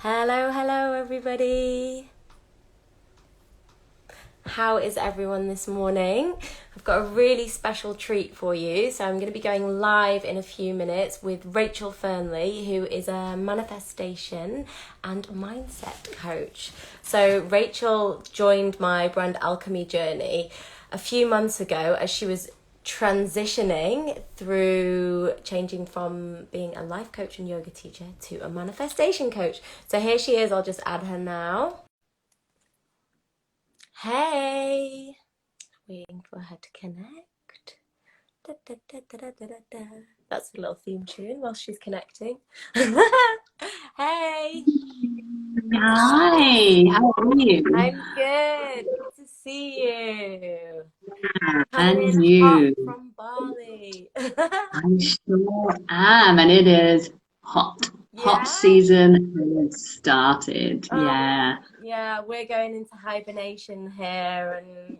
Hello, hello, everybody. How is everyone this morning? I've got a really special treat for you. So, I'm going to be going live in a few minutes with Rachel Fernley, who is a manifestation and mindset coach. So, Rachel joined my brand alchemy journey a few months ago as she was transitioning through changing from being a life coach and yoga teacher to a manifestation coach. So here she is. I'll just add her now. Hey, waiting for her to connect. Da, da, da, da, da, da, da. That's a little theme tune while she's connecting. Hey, Hi, how are you? I'm good. Good to see you. Coming And in hot you? from Bali. I sure am, and it is hot Yeah. season has started. Oh, Yeah. yeah, we're going into hibernation here and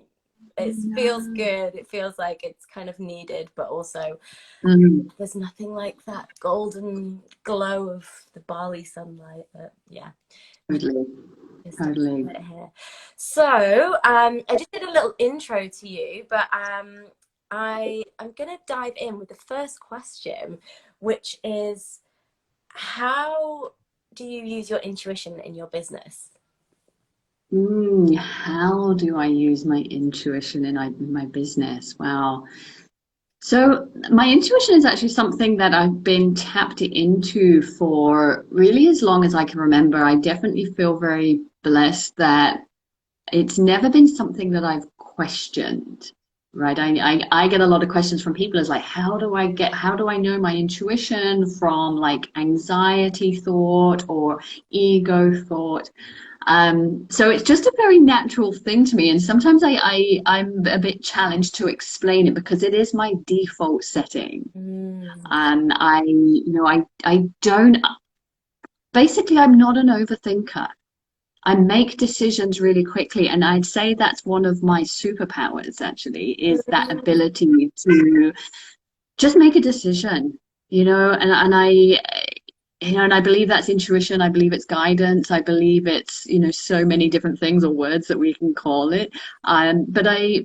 it feels good. It feels like it's kind of needed, but also Mm, there's nothing like that golden glow of the Bali sunlight. But yeah, totally, just to totally. love it here. So, I just did a little intro to you, but I'm gonna dive in with the first question, which is how do you use your intuition in your business? How do I use my intuition in my business? Wow. So my intuition is actually something that I've been tapped into for really as long as I can remember. I definitely feel very blessed that it's never been something that I've questioned, right? I get a lot of questions from people as like, how do I know my intuition from like anxiety thought or ego thought? So it's just a very natural thing to me. And sometimes I'm a bit challenged to explain it because it is my default setting. Mm, I don't, basically, I'm not an overthinker. I make decisions really quickly, and I'd say that's one of my superpowers actually, is that mm, ability to just make a decision, and I believe that's intuition, I believe it's guidance, I believe it's, so many different things or words that we can call it. But I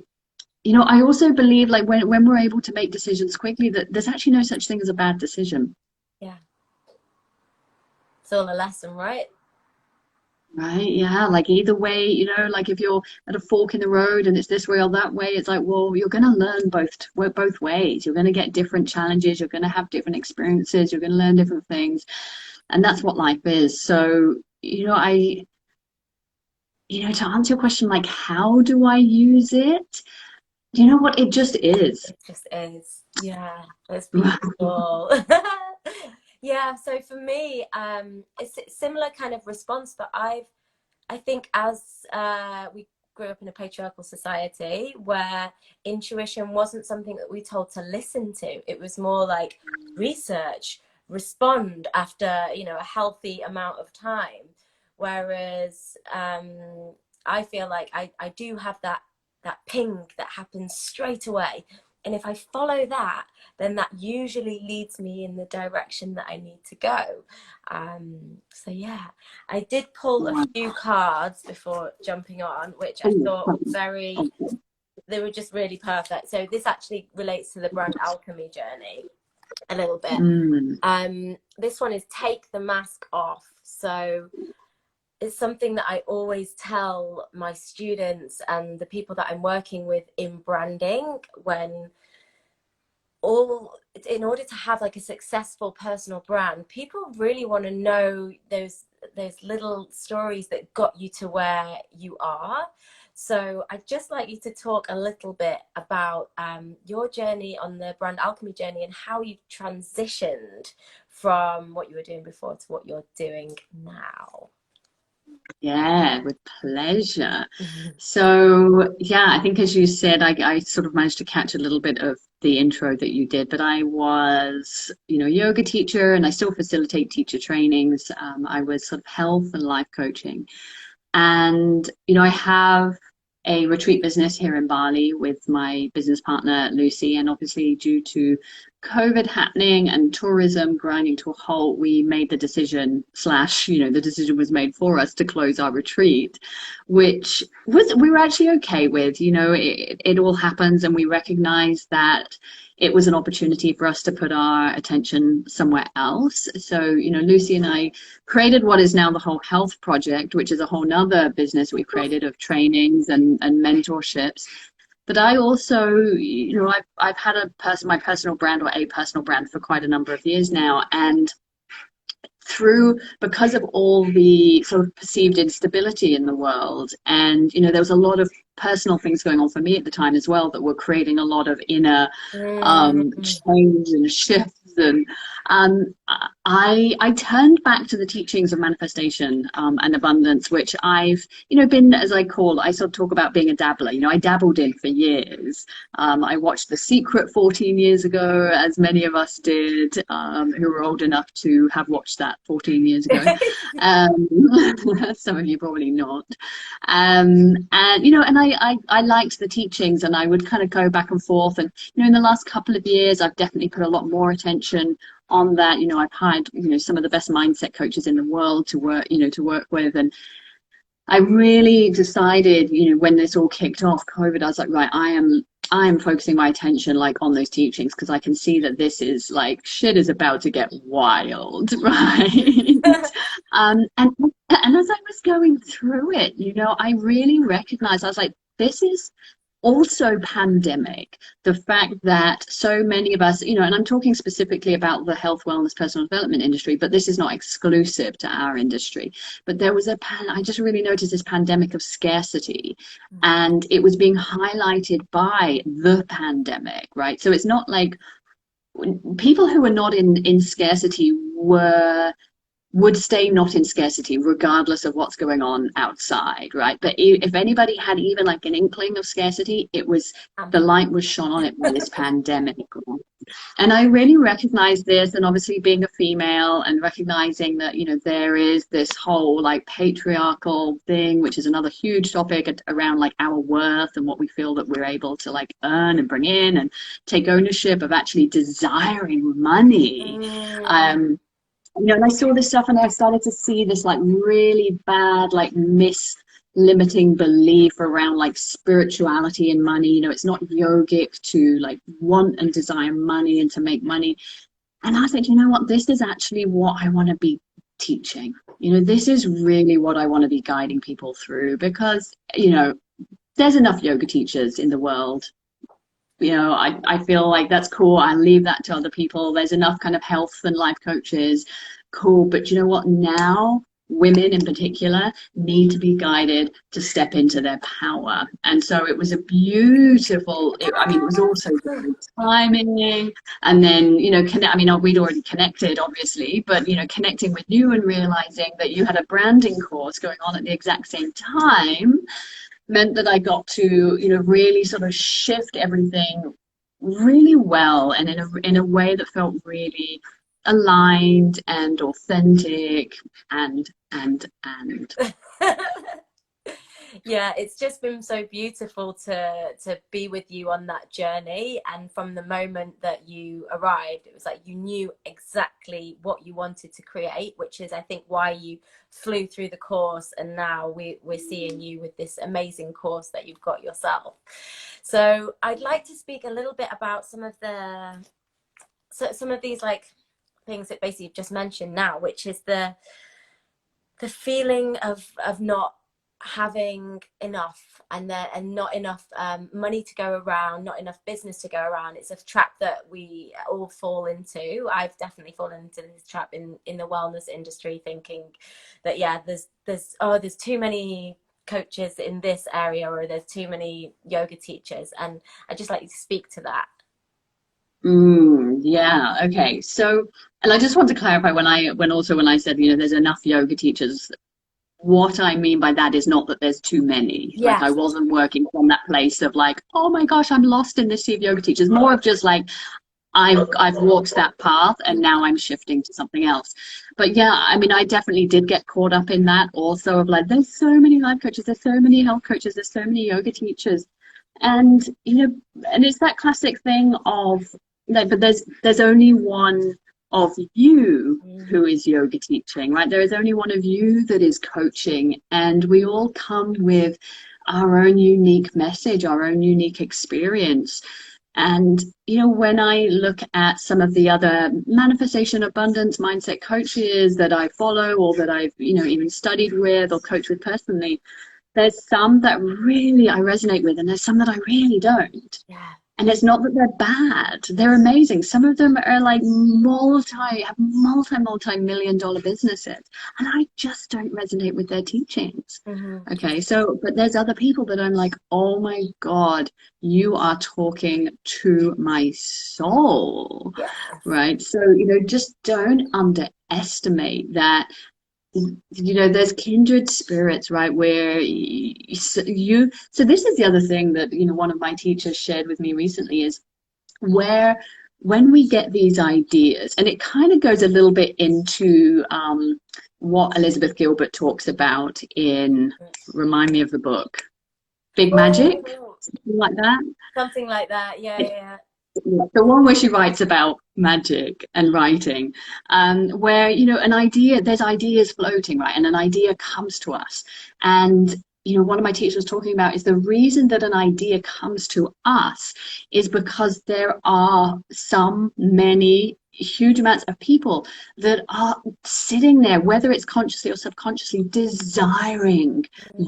also believe like when we're able to make decisions quickly, that there's actually no such thing as a bad decision. yeah, it's all a lesson, right? Right, yeah, like either way, like if you're at a fork in the road and it's this way or that way, it's like, well, you're going to learn both ways. You're going to get different challenges, you're going to have different experiences, you're going to learn different things, and that's what life is. So, to answer your question, like, how do I use it? You know what? It just is. It just is. Yeah, that's beautiful. Yeah, so for me, it's a similar kind of response, but I think as we grew up in a patriarchal society where intuition wasn't something that we told to listen to. It was more like research, respond after, a healthy amount of time. Whereas I feel like I do have that ping that happens straight away. And if I follow that, then that usually leads me in the direction that I need to go. So yeah, I did pull a few cards before jumping on, which I thought were they were just really perfect. So this actually relates to the brand alchemy journey a little bit. Mm, This one is take the mask off. So it's something that I always tell my students and the people that I'm working with in branding when all in order to have like a successful personal brand, people really want to know those little stories that got you to where you are. So I'd just like you to talk a little bit about your journey on the brand alchemy journey and how you've transitioned from what you were doing before to what you're doing now. yeah, with pleasure. So, yeah, I think as you said, I sort of managed to catch a little bit of the intro that you did, but I was, a yoga teacher and I still facilitate teacher trainings. I was sort of health and life coaching. And, I have a retreat business here in Bali with my business partner, Lucy. And obviously, due to COVID happening and tourism grinding to a halt, we made the decision, slash, the decision was made for us to close our retreat, which we were actually okay with. It all happens, and we recognized that it was an opportunity for us to put our attention somewhere else. So, Lucy and I created what is now the Whole Health Project, which is a whole nother business we created of trainings and mentorships. But I also, I've had my personal brand, or a personal brand, for quite a number of years now. And because of all the sort of perceived instability in the world, and there was a lot of personal things going on for me at the time as well that were creating a lot of inner change and shifts, and I turned back to the teachings of manifestation and abundance, which I've been, as I sort of talk about being a dabbler. I dabbled in for years. I watched The Secret 14 years ago, as many of us did, who were old enough to have watched that 14 years ago. Some of you probably not. And I liked the teachings, and I would kind of go back and forth. And in the last couple of years, I've definitely put a lot more attention on that. I've hired some of the best mindset coaches in the world to work with. And I really decided, when this all kicked off, COVID, I was like, right, I am focusing my attention like on those teachings, because I can see that this is like, shit is about to get wild, right? And as I was going through it, I really recognized, I was like, this is also pandemic. The fact that so many of us, and I'm talking specifically about the health, wellness, personal development industry, but this is not exclusive to our industry. But there was I just really noticed this pandemic of scarcity, and it was being highlighted by the pandemic, right? So it's not like people who were not in scarcity would stay not in scarcity regardless of what's going on outside, right? But if anybody had even like an inkling of scarcity, the light was shone on it by this pandemic. And I really recognized this, and obviously being a female and recognizing that, there is this whole like patriarchal thing, which is another huge topic around like our worth and what we feel that we're able to like earn and bring in, and take ownership of actually desiring money. And I saw this stuff, and I started to see this like really bad, like limiting belief around like spirituality and money. It's not yogic to like want and desire money and to make money. And I said, what, this is actually what I want to be teaching. This is really what I want to be guiding people through, because, there's enough yoga teachers in the world. I feel like that's cool. I leave that to other people. There's enough kind of health and life coaches. Cool. But you know what? Now women in particular need to be guided to step into their power. And so it was a beautiful, it was also good timing. And then, we'd already connected, obviously, but, connecting with you and realizing that you had a branding course going on at the exact same time meant that I got to, really sort of shift everything really well, and in a way that felt really aligned and authentic and Yeah, it's just been so beautiful to be with you on that journey. And from the moment that you arrived, it was like you knew exactly what you wanted to create, which is, I think, why you flew through the course. And now we're seeing you with this amazing course that you've got yourself. So I'd like to speak a little bit about some of these like things that basically you've just mentioned now, which is the feeling of not having enough, and not enough money to go around, not enough business to go around. It's a trap that we all fall into. I've definitely fallen into this trap in the wellness industry, thinking that there's too many coaches in this area, or there's too many yoga teachers. And I'd just like you to speak to that. Yeah. Okay. So, and I just want to clarify, when I said, there's enough yoga teachers, what I mean by that is not that there's too many. Yes. Like, I wasn't working from that place of like, oh my gosh, I'm lost in this sea of yoga teachers. More of just like, I've walked that path and now I'm shifting to something else. But yeah, I definitely did get caught up in that also, of like, there's so many life coaches, there's so many health coaches, there's so many yoga teachers. And, and it's that classic thing of, like, but there's only one of you Mm. who is yoga teaching, right? There is only one of you that is coaching, and we all come with our own unique message, our own unique experience. And, when I look at some of the other manifestation abundance mindset coaches that I follow or that I've, even studied with or coached with personally, there's some that really I resonate with, and there's some that I really don't. Yeah. And it's not that they're bad. They're amazing. Some of them are like multi-million dollar businesses. And I just don't resonate with their teachings. Mm-hmm. Okay. So, but there's other people that I'm like, oh my God, you are talking to my soul. Yes. Right. So, just don't underestimate that. There's kindred spirits, right? Where so this is the other thing that, one of my teachers shared with me recently is where when we get these ideas, and it kind of goes a little bit into what Elizabeth Gilbert talks about in, remind me of the book, Big Magic, Oh, something like that. something like that. Yeah, yeah. The one where she writes about magic and writing, where, there's ideas floating, right? And an idea comes to us. And, one of my teachers was talking about is the reason that an idea comes to us is because there are many huge amounts of people that are sitting there, whether it's consciously or subconsciously, desiring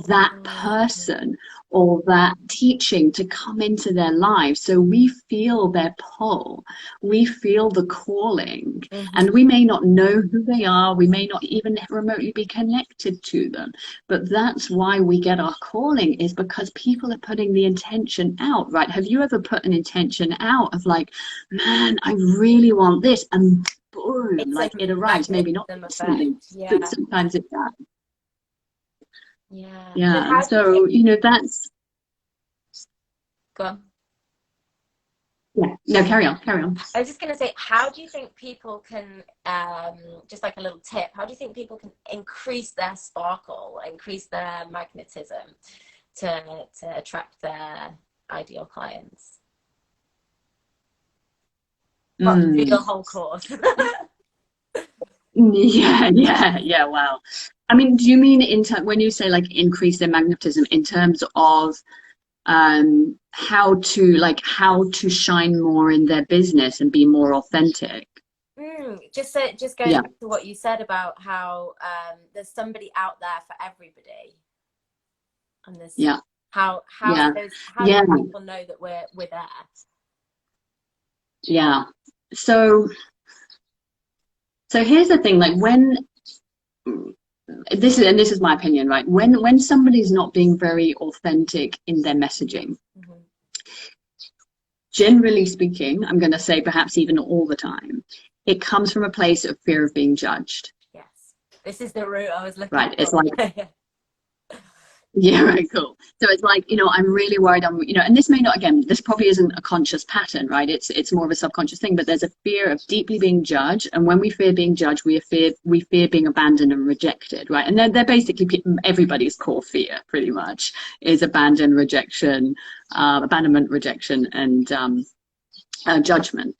that Mm-hmm. person or that teaching to come into their lives. So we feel their pull, we feel the calling, Mm-hmm. and we may not know who they are, we may not even remotely be connected to them, but that's why we get our calling, is because people are putting the intention out, right? Have you ever put an intention out of like, man, I really want this, and boom, It's like like it arrives, maybe not magnetism effect. instantly, Yeah. but sometimes it does. Yeah. So Yeah, and how do you think, so that's, go on. yeah, no, carry on. I was just going to say, how do you think people can, just like a little tip, how do you think people can increase their sparkle, increase their magnetism to attract their ideal clients? Not to do Mm. your whole course. Yeah. Wow. I mean, do you mean when you say like increase their magnetism in terms of how to shine more in their business and be more authentic? Just going Yeah, back to what you said about how there's somebody out there for everybody, and there's yeah, how yeah, how do yeah, people know that we're there? yeah. So here's the thing, like when this is my opinion, right? When somebody's not being very authentic in their messaging, Mm-hmm. generally speaking, I'm going to say perhaps even all the time, it comes from a place of fear of being judged, Yes, this is the route I was looking right? It's for. like, yeah, right, cool. So it's like, I'm really worried and this may not, again, this probably isn't a conscious pattern, right? It's more of a subconscious thing, but there's a fear of deeply being judged. And when we fear being judged, we fear being abandoned and rejected, right? And they're basically everybody's core fear, pretty much, is abandonment, rejection, and judgment.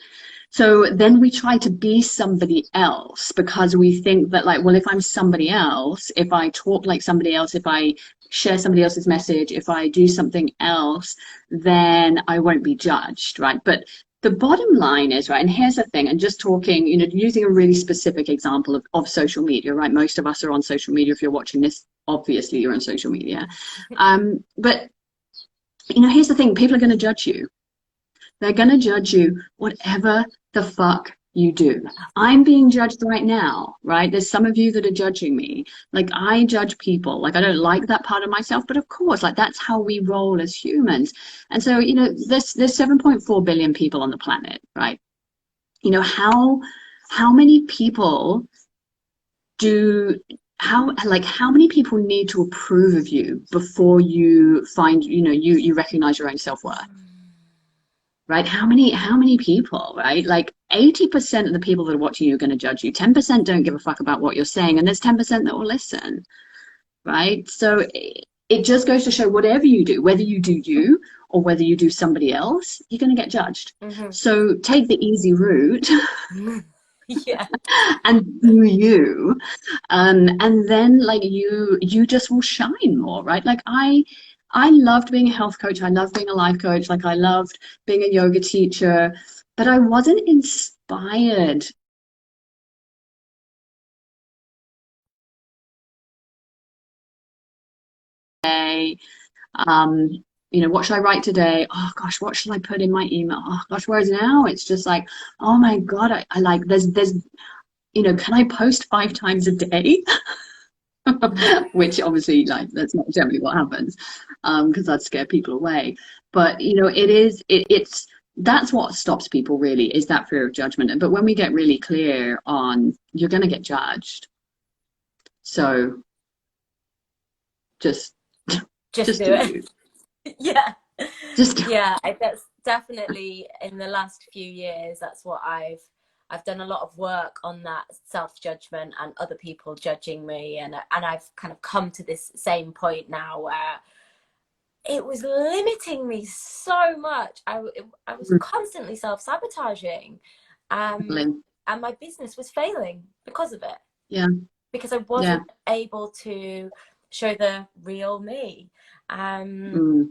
So then we try to be somebody else because we think that, like, well, if I'm somebody else, if I talk like somebody else, if I share somebody else's message, if I do something else, then I won't be judged, right? But the bottom line is, right, and here's the thing, and just talking, using a really specific example of social media, right? Most of us are on social media. If you're watching this, obviously you're on social media. But, here's the thing, people are going to judge you. They're going to judge you whatever the fuck you do. I'm being judged right now, right? There's some of you that are judging me. Like, I judge people. Like, I don't like that part of myself, but of course, like, that's how we roll as humans. And so, there's 7.4 billion people on the planet, right? How many people how many people need to approve of you before you find, you recognize your own self-worth? Right? How many people, right? Like 80% of the people that are watching you are going to judge you. 10% don't give a fuck about what you're saying, and there's 10% that will listen, right? So it just goes to show, whatever you do, whether you do you or whether you do somebody else, you're going to get judged. Hmm. So take the easy route Yeah. and do you, and then like you just will shine more, right? Like I loved being a health coach, I loved being a life coach, like I loved being a yoga teacher, but I wasn't inspired. um what should I write today? Oh gosh, what should I put in my email? Oh gosh, whereas now it's just like, oh my god, I like there's can I post 5 times a day? Which obviously, like, that's not generally what happens, because I'd scare people away. But it's that's what stops people really, is that fear of judgment. But when we get really clear on you're going to get judged, so just Just just do do it. you, Yeah. just Yeah, that's definitely in the last few years, that's what I've done a lot of work on, that self-judgment and other people judging me, and I've kind of come to this same point now where it was limiting me so much. I was constantly self-sabotaging, um and my business was failing because of it, yeah, because I yeah, wasn't able to show the real me. mm,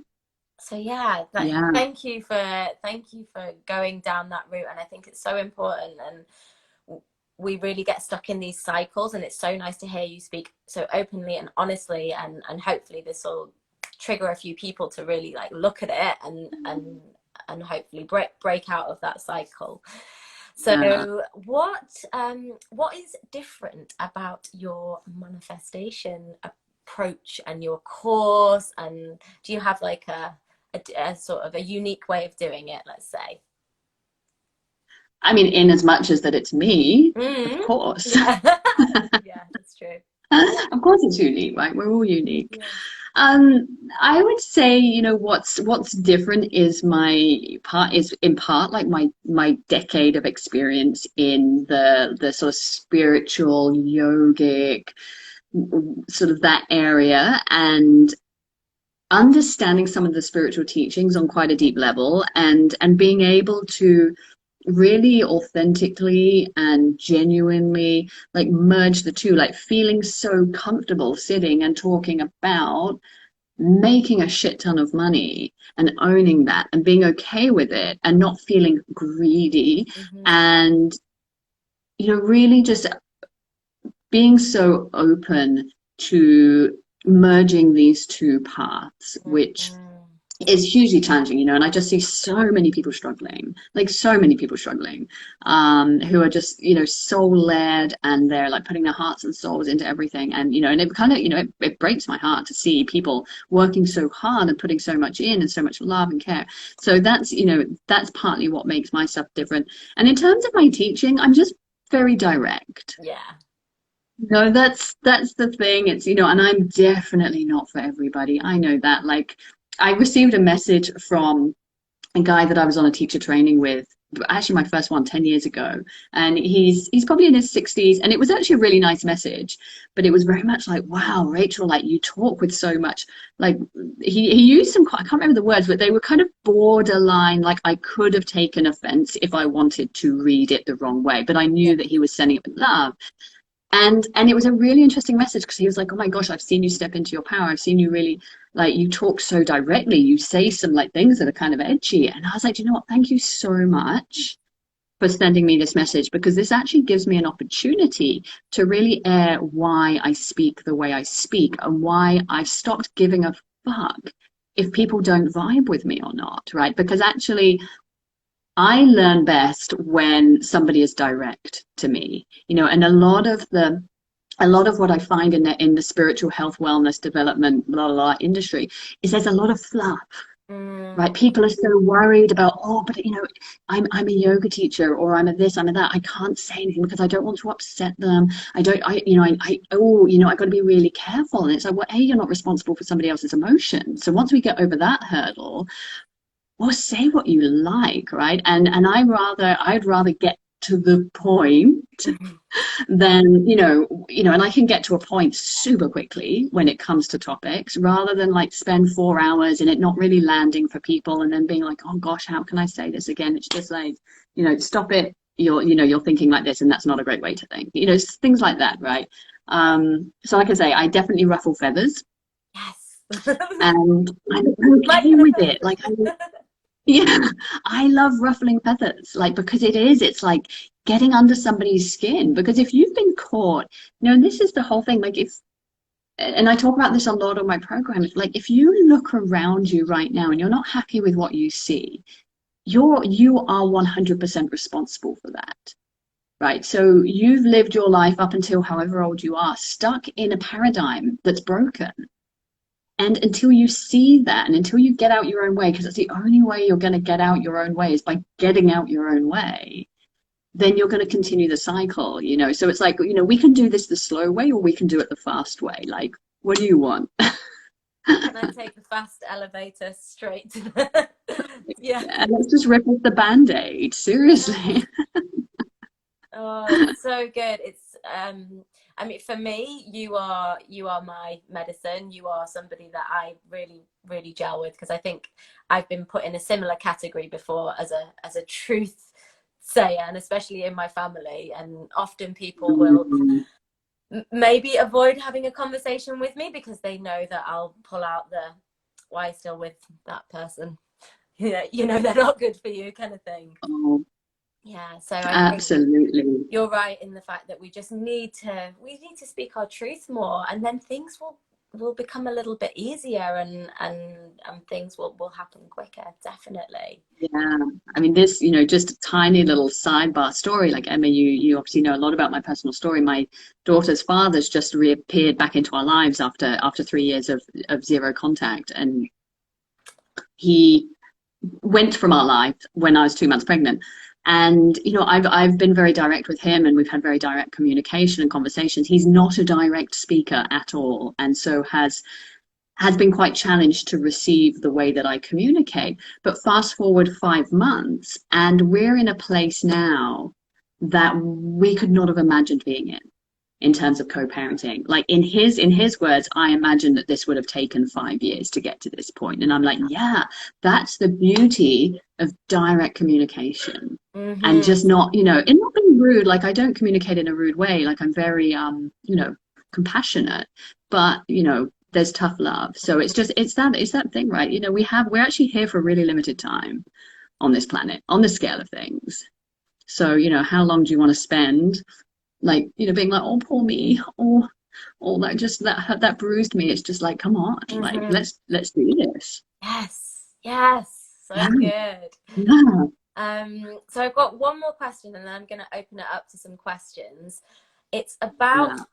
So yeah, yeah, thank you for going down that route, and I think it's so important, and we really get stuck in these cycles, and it's so nice to hear you speak so openly and honestly, and hopefully this will trigger a few people to really like look at it and hopefully break out of that cycle. yeah. So what is different about your manifestation approach and your course, and do you have like a sort of a unique way of doing it, let's say? I mean, in as much as that it's me, of Mm. course. Yeah. Yeah, that's true. Of course it's unique, right? We're all unique. Yeah. Um, I would say, what's different is in part like my decade of experience in the sort of spiritual, yogic, sort of that area, and understanding some of the spiritual teachings on quite a deep level, and being able to really authentically and genuinely like merge the two, like feeling so comfortable sitting and talking about making a shit ton of money and owning that and being okay with it and not feeling greedy, Hmm. and really just being so open to merging these two paths, which Hmm. is hugely challenging, and I just see so many people struggling, like so many people struggling, who are just, soul led, and they're like putting their hearts and souls into everything. And it kind of, it breaks my heart to see people working so hard and putting so much in and so much love and care. So that's partly what makes my stuff different. And in terms of my teaching, I'm just very direct. Yeah. No, that's the thing. It's, and I'm definitely not for everybody. I know that. Like, I received a message from a guy that I was on a teacher training with, actually my first one 10 years ago, and he's probably in his 60s, and it was actually a really nice message, but it was very much like, wow, Rachel, like you talk with so much, like he used some, I can't remember the words, but they were kind of borderline, like I could have taken offense if I wanted to read it the wrong way, but I Yeah. knew that he was sending it with love. And it was a really interesting message, because he was like, oh my gosh, I've seen you step into your power. I've seen you really, like, you talk so directly. You say some like things that are kind of edgy. And I was like, you know what? Thank you so much for sending me this message, because this actually gives me an opportunity to really air why I speak the way I speak, and why I've stopped giving a fuck if people don't vibe with me or not, right? Because actually, I learn best when somebody is direct to me, and a lot of what I find in the spiritual health, wellness, development, blah, blah, blah industry is there's a lot of fluff, Mm. right? People are so worried about, oh, but I'm a yoga teacher, or I'm a this, I'm a that. I can't say anything because I don't want to upset them. I don't, I got to be really careful. And it's like, well, A, you're not responsible for somebody else's emotions. So once we get over that hurdle, or say what you like, right? And I'd rather get to the point, Mhm. then and I can get to a point super quickly when it comes to topics, rather than like spend 4 hours and it not really landing for people and then being like, oh gosh, how can I say this again? It's just like, stop it. You're thinking like this, and that's not a great way to think. Things like that, right? So like I say, I definitely ruffle feathers, Yes. and I'm My okay kind of with it. Like, person. yeah, I love ruffling feathers, like, because it's like getting under somebody's skin. Because if you've been caught, and this is the whole thing, like, and I talk about this a lot on my program, like, if you look around you right now and you're not happy with what you see, you are 100% responsible for that. Right. So you've lived your life up until however old you are, stuck in a paradigm that's broken. And until you see that, and until you get out your own way, because it's the only way you're going to get out your own way is by getting out your own way, then you're going to continue the cycle. So it's like, we can do this the slow way or we can do it the fast way. Like, what do you want? Can I take the fast elevator straight to the... Yeah. Yeah, let's just rip off the band-aid. Yes. Seriously. Oh, it's so good. It's I mean, for me, you are my medicine. You are somebody that I really, really gel with, because I think I've been put in a similar category before as a truth sayer, and especially in my family. And often people will Mm. maybe avoid having a conversation with me because they know that I'll pull out the why still with that person. Yeah, they're not good for you kind of thing. Oh, Yeah, so I think absolutely. you're right in the fact that we need to speak our truth more, and then things will become a little bit easier, and things will happen quicker, definitely. Yeah, I mean, this, just a tiny little sidebar story. Like, Emma, you obviously know a lot about my personal story. My daughter's father's just reappeared back into our lives after 3 years of zero contact, and he went from our life when I was 2 months pregnant. And I've been very direct with him, and we've had very direct communication and conversations. He's not a direct speaker at all, and so has been quite challenged to receive the way that I communicate. But fast forward 5 months, and we're in a place now that we could not have imagined being in terms of co-parenting. Like, in his words, I imagined that this would have taken 5 years to get to this point. And I'm like, yeah, that's the beauty of direct communication. And Mm-hmm. just not, and not being rude. Like, I don't communicate in a rude way. Like, I'm very compassionate, but there's tough love. So it's that thing, right? We're actually here for a really limited time on this planet, on the scale of things. So, how long do you want to spend, like, being like, oh, poor me, or that bruised me? It's just like, come on, like, Mm-hmm. let's do this. Yes, yes, Yeah, so good. yeah, So I've got one more question, and then I'm going to open it up to some questions. It's about yeah.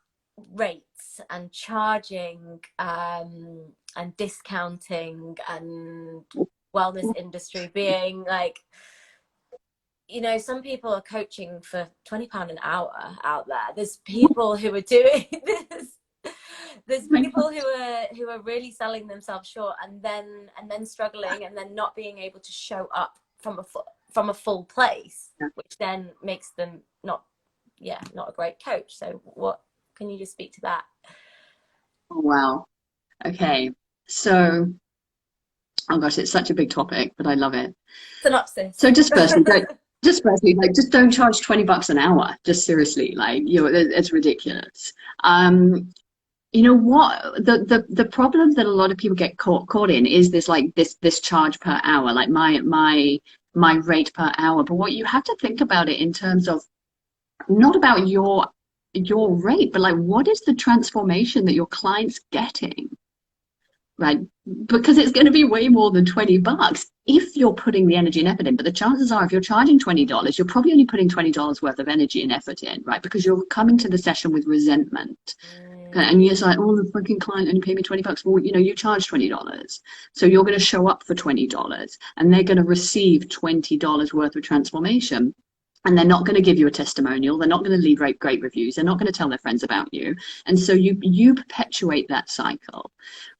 rates and charging, and discounting, and wellness industry being like, some people are coaching for £20 an hour out there. There's people who are doing this. There's people who are really selling themselves short, and then struggling, and then not being able to show up from a full place, which then makes them not a great coach. So what can you just speak to that? Oh, wow. Okay. So, oh gosh, it's such a big topic, but I love it. Synopsis. So just don't charge $20 an hour. Just seriously, like, it's ridiculous. What the problem that a lot of people get caught in is this charge per hour, like my rate per hour. But what you have to think about it in terms of, not about your rate, but like, what is the transformation that your client's getting? Right? Because it's going to be way more than $20 if you're putting the energy and effort in. But the chances are, if you're charging $20, you're probably only putting $20 worth of energy and effort in, right? Because you're coming to the session with resentment. And you're like, oh, the freaking client only paid me $20. Well, you charge $20. So you're going to show up for $20, and they're going to receive $20 worth of transformation. and they're not going to give you a testimonial. They're not going to leave great reviews. They're not going to tell their friends about you. And so you perpetuate that cycle,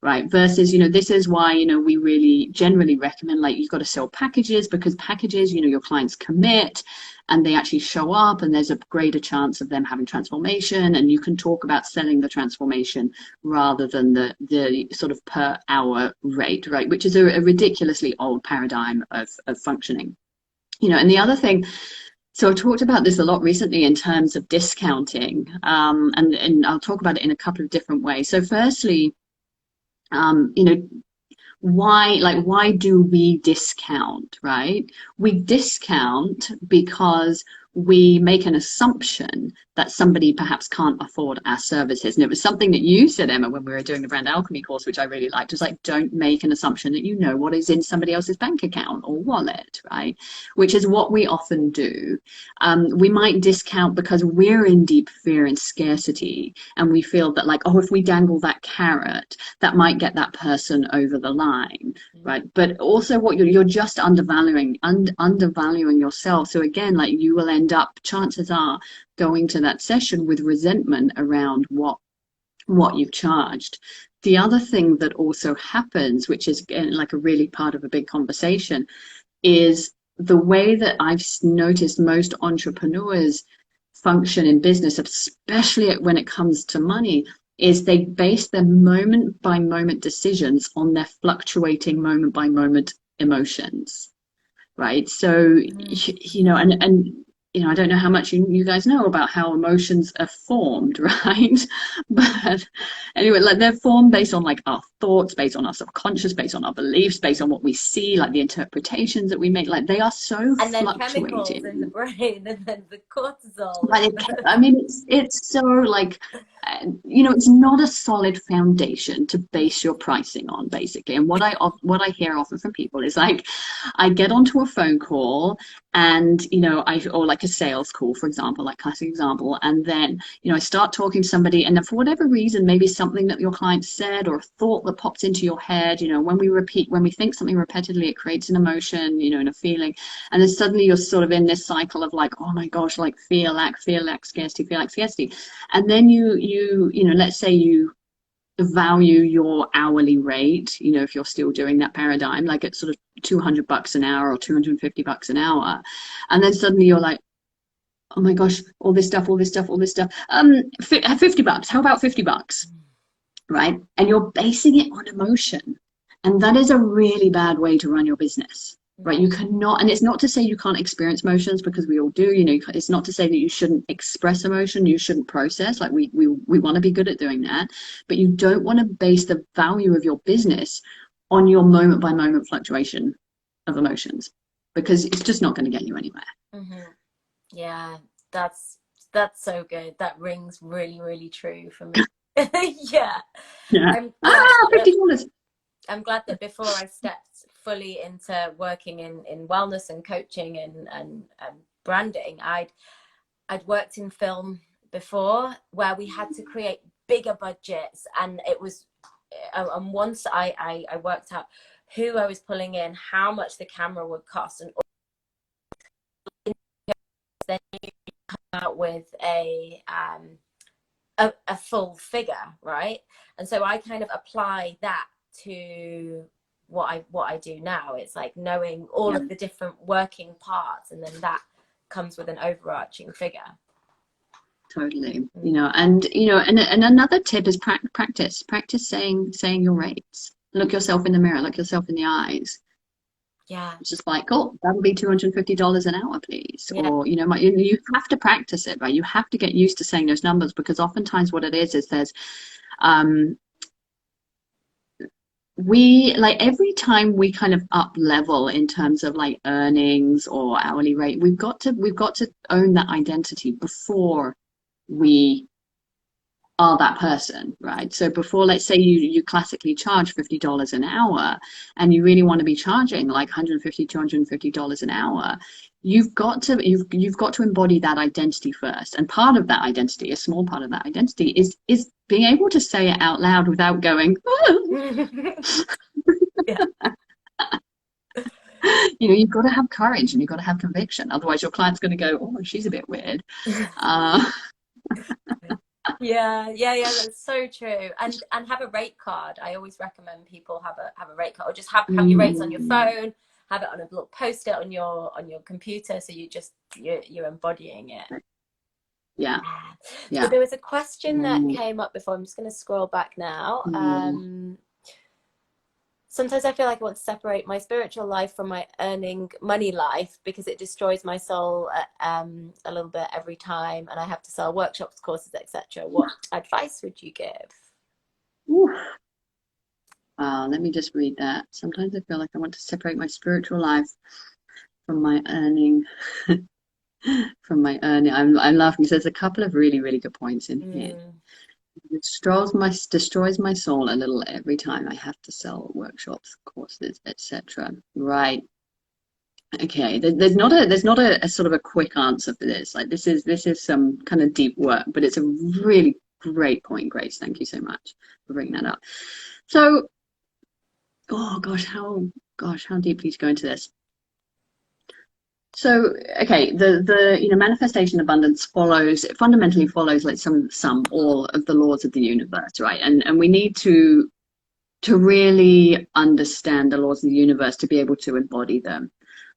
right? Versus, this is why, we really generally recommend, like, you've got to sell packages, because packages, your clients commit and they actually show up, and there's a greater chance of them having transformation. And you can talk about selling the transformation rather than the sort of per hour rate, right? Which is a ridiculously old paradigm of functioning. And the other thing, so I talked about this a lot recently in terms of discounting, and I'll talk about it in a couple of different ways. So firstly, why do we discount, right? We discount because we make an assumption that somebody perhaps can't afford our services. And it was something that you said, Emma, when we were doing the brand alchemy course, which I really liked. It was like, don't make an assumption that you know what is in somebody else's bank account or wallet, right? Which is what we often do. We might discount because we're in deep fear and scarcity, and we feel that, like, oh, if we dangle that carrot, that might get that person over the line, right? But also, what you're just undervaluing yourself. So again, like, you will end up, chances are, going to that session with resentment around what you've charged. The other thing that also happens, which is like a really part of a big conversation, is the way that I've noticed most entrepreneurs function in business, especially when it comes to money, is they base their moment by moment decisions on their fluctuating moment by moment emotions, right? So, and I don't know how much you guys know about how emotions are formed, right? But anyway, like, they're formed based on, like, our thoughts, based on our subconscious, based on our beliefs, based on what we see, like the interpretations that we make. Like, they are so And then chemicals in the fluctuating. brain, and then the cortisol. But I mean, it's so, like, it's not a solid foundation to base your pricing on, basically. And what I hear often from people is, like, I get onto a phone call, and or like a sales call, for example, like classic example, and then I start talking to somebody, and then for whatever reason, maybe something that your client said or a thought that pops into your head, when we think something repetitively, it creates an emotion, and a feeling, and then suddenly you're sort of in this cycle of, like, oh my gosh, like, fear, lack, scarcity. And then let's say you value your hourly rate, if you're still doing that paradigm, like, at sort of $200 an hour or $250 an hour. And then suddenly you're like, oh my gosh, all this stuff. $50. How about $50? Right? And you're basing it on emotion. And that is a really bad way to run your business. Right, you cannot, and it's not to say you can't experience emotions, because we all do. It's not to say that you shouldn't express emotion, you shouldn't process. Like, we want to be good at doing that, but you don't want to base the value of your business on your moment by moment fluctuation of emotions, because it's just not going to get you anywhere. Mm-hmm. Yeah, that's so good. That rings really, really true for me. Yeah. $50. I'm glad that before I stepped fully into working in wellness and coaching and branding, I'd worked in film before, where we had to create bigger budgets, and it was and once I worked out who I was pulling in, how much the camera would cost, and then you come out with a full figure, right? And so I kind of apply that to what I do now. It's like knowing all of the different working parts, and then that comes with an overarching figure. Totally. And another tip is practice saying your rates. Look yourself in the mirror, look yourself in the eyes. Yeah. It's just like, oh, that'll be $250 an hour, please. Yeah. Or, you have to practice it, right? You have to get used to saying those numbers, because oftentimes what it is there's, like, every time we kind of up level in terms of, like, earnings or hourly rate, we've got to own that identity before we are that person, right? So before, let's say you classically charge $50 an hour, and you really want to be charging like $150, $250 an hour, you've got to embody that identity first. And part of that identity, a small part of that identity, is being able to say it out loud without going, Yeah. You know, you've got to have courage and you've got to have conviction. Otherwise, your client's going to go, oh, she's a bit weird. Uh, Yeah, yeah, yeah, that's so true. And have a rate card. I always recommend people have a rate card, or just have your rates on your mm, phone, have it on a little post-it on your computer, so you're embodying it. yeah, Yeah. So yeah. there was a question that Mm, came up before. I'm just going to scroll back now. mm. Sometimes I feel like I want to separate my spiritual life from my earning money life because it destroys my soul a little bit every time, and I have to sell workshops, courses, etc. What advice would you give? Oof. Let me just read that. Sometimes I feel like I want to separate my spiritual life from my earning, from my earning. I'm laughing because there's a couple of really, really good points in here. Mm. It destroys my soul a little every time I have to sell workshops, courses, etc. Right. Okay. There's not a sort of a quick answer for this. Like this is some kind of deep work, but it's a really great point, Grace. Thank you so much for bringing that up. So, oh gosh, how deeply to go into this? So, okay, the you know manifestation abundance follows it fundamentally follows like some all of the laws of the universe, right? And we need to really understand the laws of the universe to be able to embody them.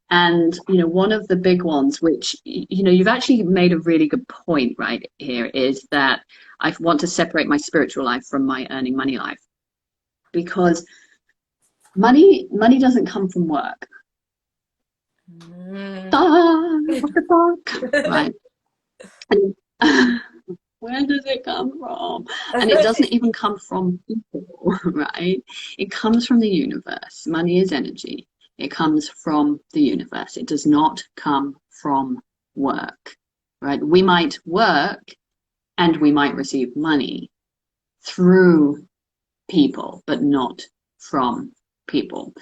And you know, one of the big ones, which you know, you've actually made a really good point right here, is that I want to separate my spiritual life from my earning money life because money doesn't come from work. Mm. Ah, what the fuck? Right. And where does it come from? And it doesn't even come from people, right? It comes from the universe. Money is energy. It comes from the universe. It does not come from work, right? We might work and we might receive money through people, but not from people.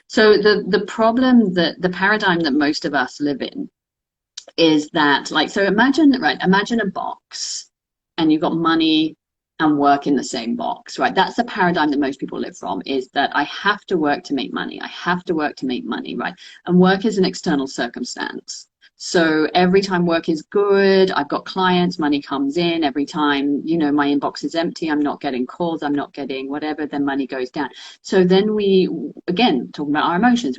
So the problem that the paradigm that most of us live in is that like so imagine a box and you've got money and work in the same box, right? That's the paradigm that most people live from, is that I have to work to make money, I have to work to make money, right? And work is an external circumstance. So every time work is good, I've got clients, money comes in. Every time, you know, my inbox is empty, I'm not getting calls, I'm not getting whatever, then money goes down. So then we, again, talking about our emotions,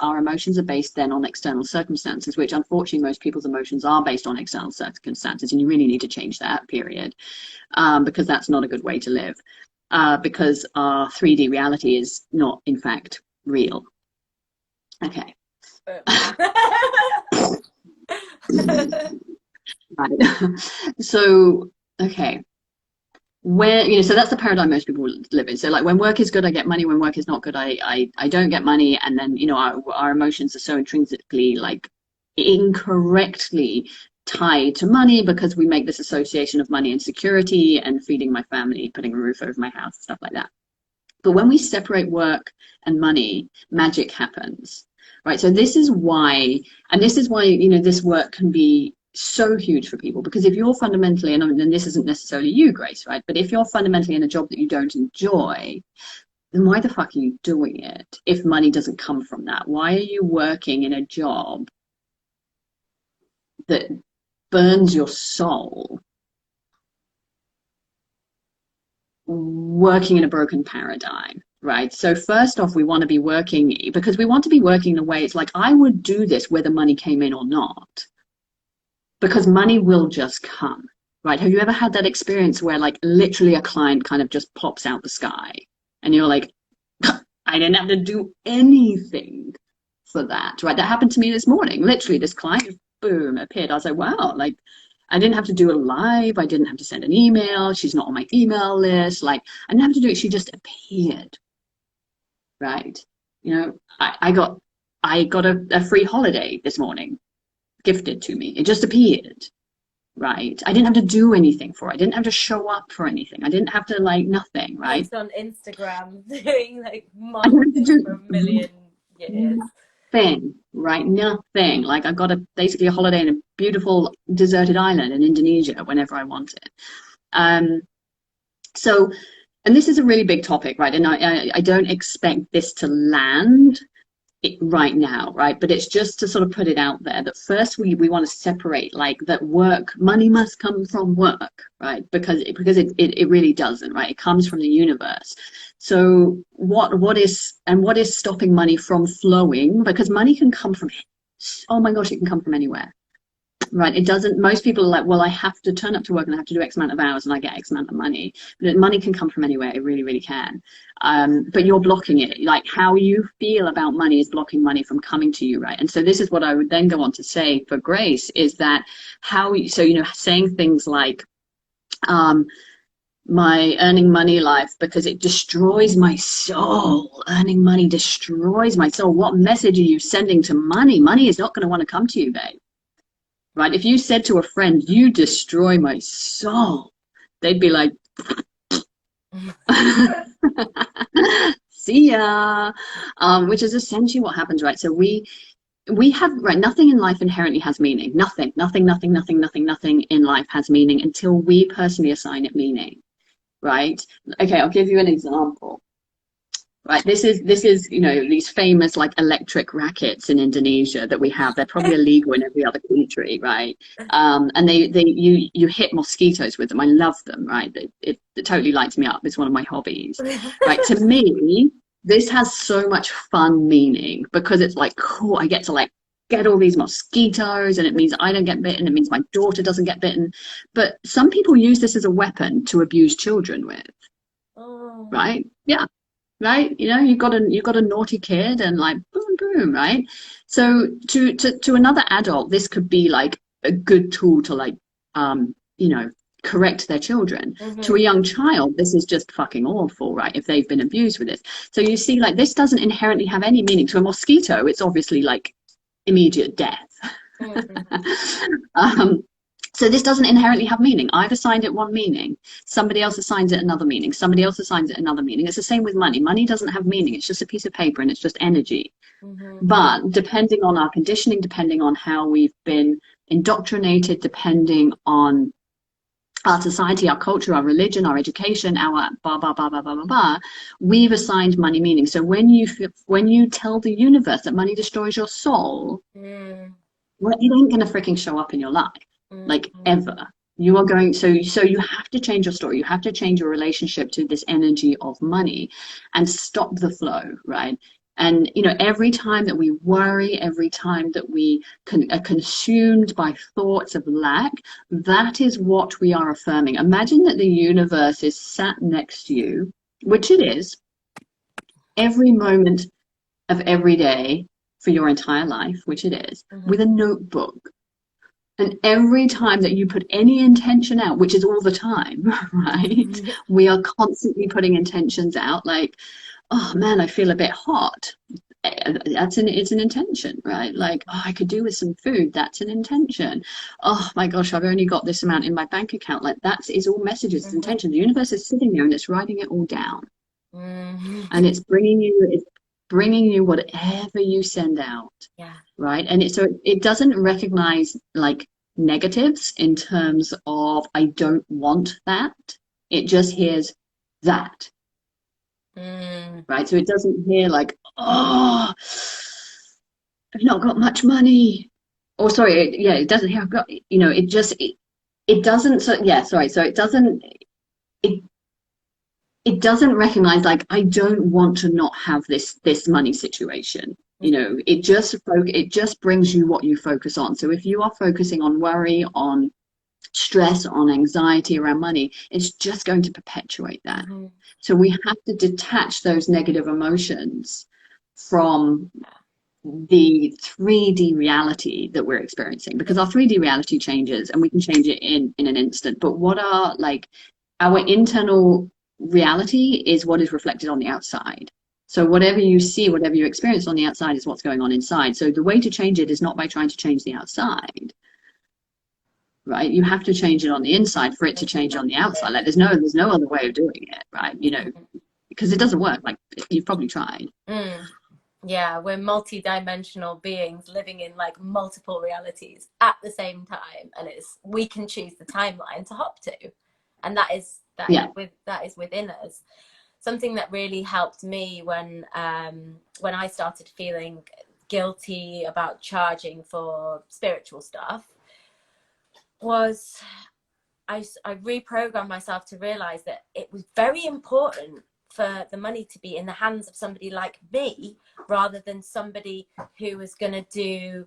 our emotions are based then on external circumstances, which unfortunately most people's emotions are based on external circumstances. And you really need to change that, period, because that's not a good way to live, because our 3D reality is not, in fact, real. Okay. Right. So, okay. Where, you know, so that's the paradigm most people live in. So like when work is good, I get money. When work is not good, I don't get money. And then, you know, our emotions are so intrinsically like incorrectly tied to money because we make this association of money and security and feeding my family, putting a roof over my house, stuff like that. But when we separate work and money, magic happens, right? So this is why, you know, this work can be so huge for people, because if you're fundamentally, and this isn't necessarily you, Grace, right? But if you're fundamentally in a job that you don't enjoy, then why the fuck are you doing it if money doesn't come from that? Why are you working in a job that burns your soul, working in a broken paradigm? Right. So first off, we want to be working because we want to be working in a way it's like I would do this whether money came in or not, because money will just come. Right. Have you ever had that experience where like literally a client kind of just pops out the sky and you're like, I didn't have to do anything for that. Right. That happened to me this morning. Literally, this client, boom, appeared. I was like, wow, like I didn't have to do a live. I didn't have to send an email. She's not on my email list. Like I didn't have to do it. She just appeared. Right. You know, I got a free holiday this morning gifted to me. It just appeared. Right. I didn't have to do anything for it. I didn't have to show up for anything. I didn't have to like nothing. Right. Post on Instagram doing like I didn't have marketing to for a million do years. nothing. Right. Nothing. Like I got basically a holiday in a beautiful deserted island in Indonesia whenever I wanted. Um, so, and this is a really big topic, right? And I don't expect this to land it right now, right? But it's just to sort of put it out there that first we want to separate like that money must come from work, right? Because it really doesn't, right? It comes from the universe. So what is stopping money from flowing? Because money can come from, oh my gosh, it can come from anywhere. Right. It doesn't, most people are like, well, I have to turn up to work and I have to do X amount of hours and I get X amount of money. But money can come from anywhere. It really, really can. But you're blocking it. Like how you feel about money is blocking money from coming to you. Right. And so this is what I would then go on to say for grace is that saying things like, my earning money life because it destroys my soul. Earning money destroys my soul. What message are you sending to money? Money is not going to want to come to you, babe. Right? If you said to a friend, you destroy my soul, they'd be like, see ya. Which is essentially what happens, right? So we have, right, nothing in life inherently has meaning. Nothing in life has meaning until we personally assign it meaning, right? Okay, I'll give you an example. Right, this is these famous like electric rackets in Indonesia that we have. They're probably illegal in every other country, right? And you hit mosquitoes with them. I love them, right? It totally lights me up. It's one of my hobbies, right? To me, this has so much fun meaning because it's like cool. I get to like get all these mosquitoes, and it means I don't get bitten. It means my daughter doesn't get bitten. But some people use this as a weapon to abuse children with, Oh. right? Yeah, right, you've got a naughty kid and like boom boom, right? So to another adult this could be like a good tool to like correct their children. To a Mm-hmm. young child this is just fucking awful, right, if they've been abused with this. So you see, like, this doesn't inherently have any meaning. To a mosquito it's obviously like immediate death. Mm-hmm. um, so this doesn't inherently have meaning. I've assigned it one meaning. Somebody else assigns it another meaning. Somebody else assigns it another meaning. It's the same with money. Money doesn't have meaning. It's just a piece of paper and it's just energy. Mm-hmm. But depending on our conditioning, depending on how we've been indoctrinated, depending on our society, our culture, our religion, our education, our blah, blah, blah, blah, blah, blah, blah, we've assigned money meaning. So when you tell the universe that money destroys your soul, Mm-hmm. well, it ain't going to freaking show up in your life, like, ever. You are going, so you have to change your story. You have to change your relationship to this energy of money and stop the flow, right? And every time that we worry, every time that we are consumed by thoughts of lack, that is what we are affirming. Imagine that the universe is sat next to you, which it is, every moment of every day for your entire life, which it is, Mm-hmm. with a notebook. And every time that you put any intention out, which is all the time, right? We are constantly putting intentions out like, oh man, I feel a bit hot. It's an intention, right? Like, oh, I could do with some food. That's an intention. Oh my gosh, I've only got this amount in my bank account. Like, is all messages, it's Mm-hmm. intention. The universe is sitting there and it's writing it all down. Mm-hmm. And it's bringing you whatever you send out, Yeah. right? And it doesn't recognize like negatives in terms of I don't want that. It just hears that, Mm. right? So it doesn't hear like, oh, I've not got much money. Or sorry, it doesn't hear I've got, it doesn't, so yeah, sorry. So it it doesn't recognize like I don't want to not have this money situation. It just brings you what you focus on. So if you are focusing on worry, on stress, on anxiety around money, it's just going to perpetuate that. Mm-hmm. So we have to detach those negative emotions from the 3D reality that we're experiencing, because our 3D reality changes and we can change it in an instant. But what are like our internal reality is what is reflected on the outside. So whatever you see, whatever you experience on the outside is what's going on inside. So the way to change it is not by trying to change the outside, right? You have to change it on the inside for it to change on the outside. Like there's no other way of doing it, right? Because it doesn't work. Like, you've probably tried. Mm. Yeah, we're multi-dimensional beings living in like multiple realities at the same time, and we can choose the timeline to hop to, and that is Yeah. within us. something that really helped me when I started feeling guilty about charging for spiritual stuff was I reprogrammed myself to realize that it was very important for the money to be in the hands of somebody like me rather than somebody who was going to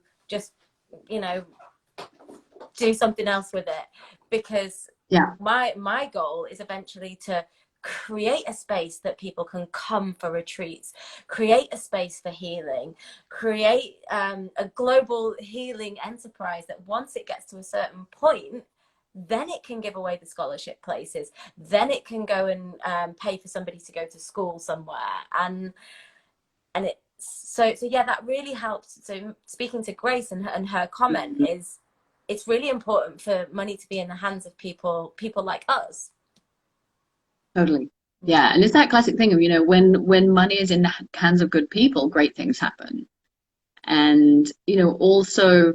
do something else with it. Because Yeah. my goal is eventually to create a space that people can come for retreats, create a space for healing, create a global healing enterprise that once it gets to a certain point, then it can give away the scholarship places, then it can go and pay for somebody to go to school somewhere. And it so yeah, that really helps. So speaking to Grace and her comment Mhm. is, it's really important for money to be in the hands of people like us. Totally. Yeah. And it's that classic thing of, when money is in the hands of good people, great things happen. And, also,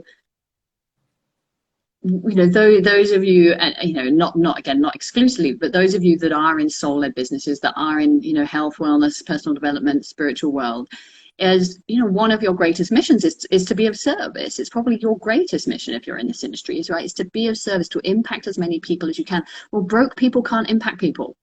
those of you, not again, not exclusively, but those of you that are in soul-led businesses, that are in, health, wellness, personal development, spiritual world, as one of your greatest missions is to be of service. It's probably your greatest mission if you're in this industry, is right. It's to be of service, to impact as many people as you can. Well, broke people can't impact people.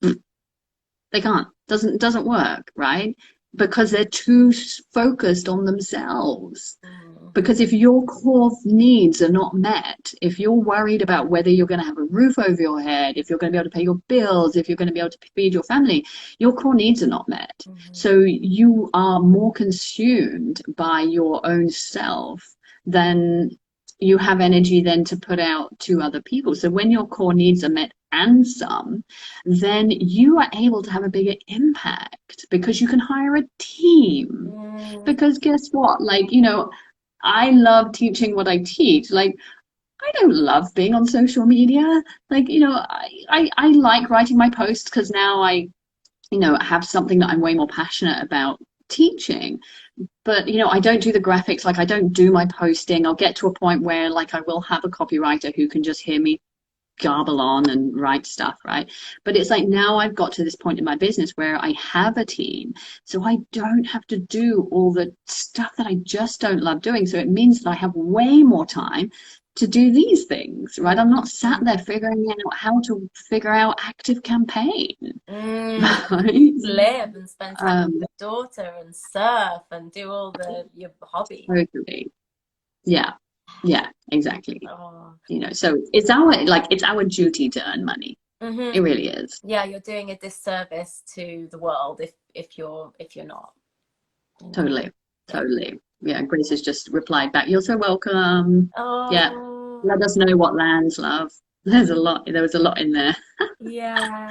They can't. Doesn't work, right? Because they're too focused on themselves. Mm. Because if your core needs are not met, if you're worried about whether you're going to have a roof over your head, if you're going to be able to pay your bills, if you're going to be able to feed your family, your core needs are not met. Mm-hmm. So you are more consumed by your own self than you have energy then to put out to other people. So when your core needs are met and some, then you are able to have a bigger impact because you can hire a team. Mm. Because guess what? Like, I love teaching what I teach. Like, I don't love being on social media. Like, I like writing my posts because now I, have something that I'm way more passionate about teaching. But, I don't do the graphics. Like, I don't do my posting. I'll get to a point where, like, I will have a copywriter who can just hear me garble on and write stuff, right? But it's like now I've got to this point in my business where I have a team, so I don't have to do all the stuff that I just don't love doing. So it means that I have way more time to do these things, right? I'm not sat there figuring out how to figure out active campaign, Mm. right? Live and spend time with um your daughter and surf and do all your hobby. Totally. Yeah, yeah, exactly. Oh. So it's our duty to earn money. Mm-hmm. It really is. Yeah, you're doing a disservice to the world if you're not. Totally. Yeah. Totally. Yeah, Grace has just replied back. You're so welcome. Yeah. Oh, Let us know what lands, love. There was a lot in there. yeah.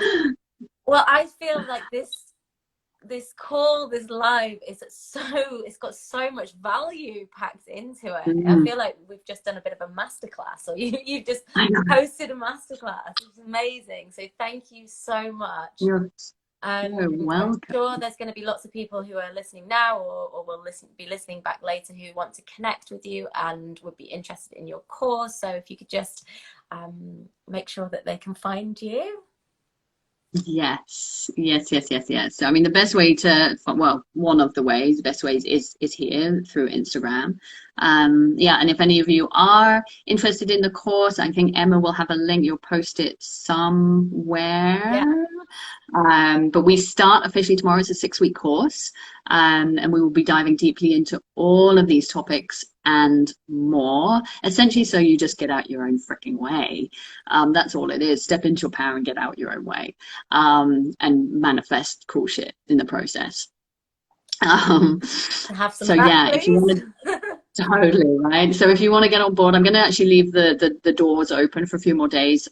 Well, I feel like this call, this live it's got so much value packed into it. I Mm, feel like we've just done a bit of a masterclass, or you've just I know. hosted a masterclass. It's amazing. So thank you so much. You're so I'm welcome. sure there's going to be lots of people who are listening now or will be listening back later who want to connect with you and would be interested in your course. So if you could just make sure that they can find you. Yes, yes, yes, yes, yes. So, I mean, the best way well, one of the ways, the best ways is here through Instagram. Yeah, and if any of you are interested in the course, I think Emma will have a link. You'll post it Yeah, somewhere. But we start officially tomorrow. It's a 6-week course, and we will be diving deeply into all of these topics and more. Essentially, so you just get out your own freaking way. That's all it is. Step into your power and get out your own way, and manifest cool shit in the process. and have some So back, yeah, if you please. want to. Totally, right. So if you want to get on board, I'm going to actually leave the doors open for a few more days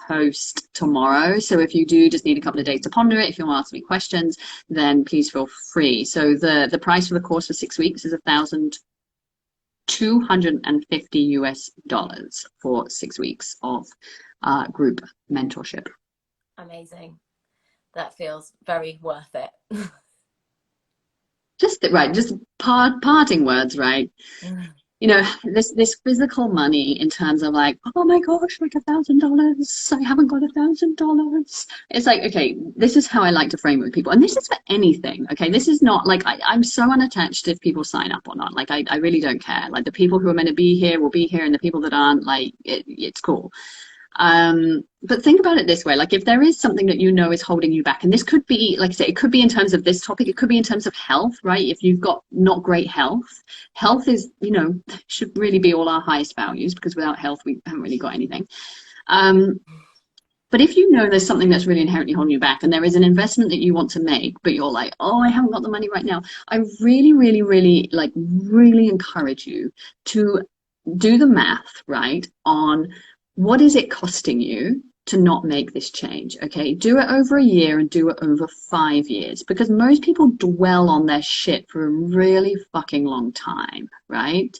post tomorrow. So if you do just need a couple of days to ponder it, if you want to ask me questions, then please feel free. So the price for the course for 6 weeks is $1,250 for 6 weeks of group mentorship. Amazing. That feels very worth it. Just parting words, right? you know, this physical money in terms of like, oh my gosh, like $1,000, I haven't got $1,000. It's like, okay, this is how I like to frame it with people, and this is for anything. Okay, this is not like I'm so unattached if people sign up or not. Like I really don't care. Like the people who are meant to be here will be here, and the people that aren't, like it's cool. But think about it this way, like if there is something that you know is holding you back, and this could be, like I say, it could be in terms of this topic, it could be in terms of health, right? If you've got not great health, health is, you know, should really be all our highest values, because without health, we haven't really got anything. But if you know there's something that's really inherently holding you back, and there is an investment that you want to make, but you're like, oh, I haven't got the money right now, I really, really, really, like, really encourage you to do the math, right, on what is it costing you to not make this change. Okay, do it over a year and do it over 5 years, because most people dwell on their shit for a really fucking long time, right?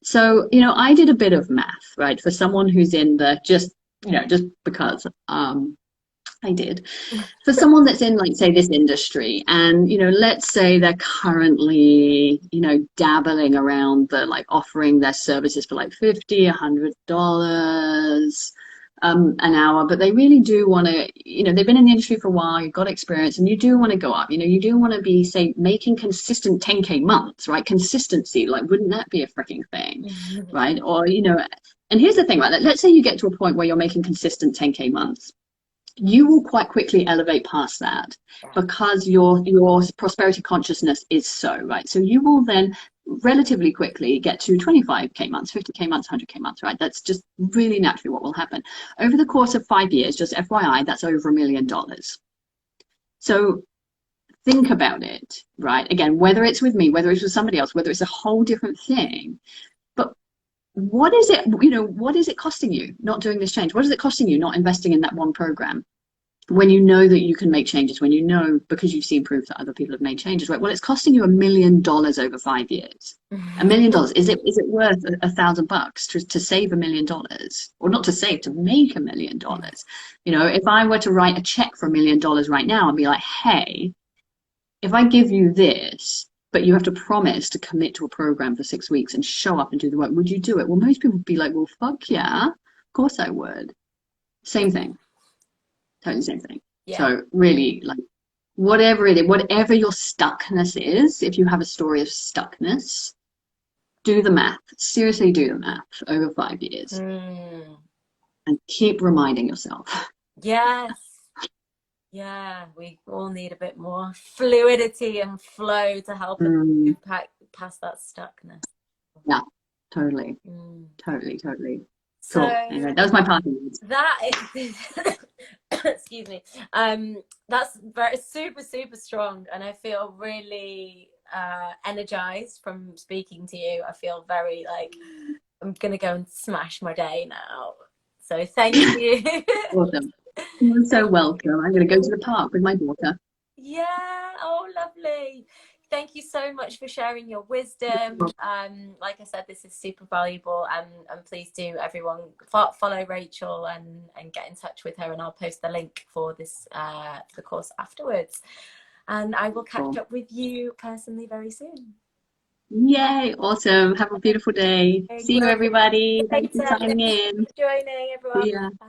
So, you know, I did a bit of math, right, for someone who's in the just, you know, just because I did. For someone that's in, like, say, this industry, and, you know, let's say they're currently, you know, dabbling around the, like, offering their services for like $50, $100 an hour, but they really do want to, you know, they've been in the industry for a while, you've got experience, and you do want to go up, you know, you do want to be, say, making consistent 10K months, right? Consistency, like, wouldn't that be a freaking thing, right? Or, you know, and here's the thing, right? Let's say you get to a point where you're making consistent 10K months. You will quite quickly elevate past that, because your prosperity consciousness is so, right. So you will then relatively quickly get to 25K months, 50K months, 100K months, right? That's just really naturally what will happen over the course of 5 years. Just FYI, that's over $1 million. So think about it, right? Again, whether it's with me, whether it's with somebody else, whether it's a whole different thing, but what is it, you know, what is it costing you not doing this change? What is it costing you not investing in that one program? When you know that you can make changes, when you know, because you've seen proof that other people have made changes, right? Well, it's costing you $1 million over 5 years. $1 million. Is it worth $1,000 to save $1 million? Or not to save, to make $1 million? You know, if I were to write a check for $1 million right now and be like, hey, if I give you this, but you have to promise to commit to a program for 6 weeks and show up and do the work, would you do it? Well, most people would be like, well, fuck yeah, of course I would. Same thing. Totally same thing. Yeah. So really, like, whatever it is, whatever your stuckness is, if you have a story of stuckness, do the math. Seriously, do the math over 5 years. And keep reminding yourself. Yes. Yeah, we all need a bit more fluidity and flow to help us move past that stuckness. Yeah, totally. Totally. So cool. Anyway, that was my part. That is excuse me. That's very super strong, and I feel really energized from speaking to you. I feel very like I'm gonna go and smash my day now. So thank you. Awesome. You're so welcome. I'm going to go to the park with my daughter. Yeah. Oh, lovely. Thank you so much for sharing your wisdom. Like I said, this is super valuable, and please do, everyone, follow Rachel and get in touch with her, and I'll post the link for this for the course afterwards. And I will catch up with you personally very soon. Yay! Awesome. Have a beautiful day. See you, everybody. Thanks for signing in. Joining, everyone. Yeah. Bye.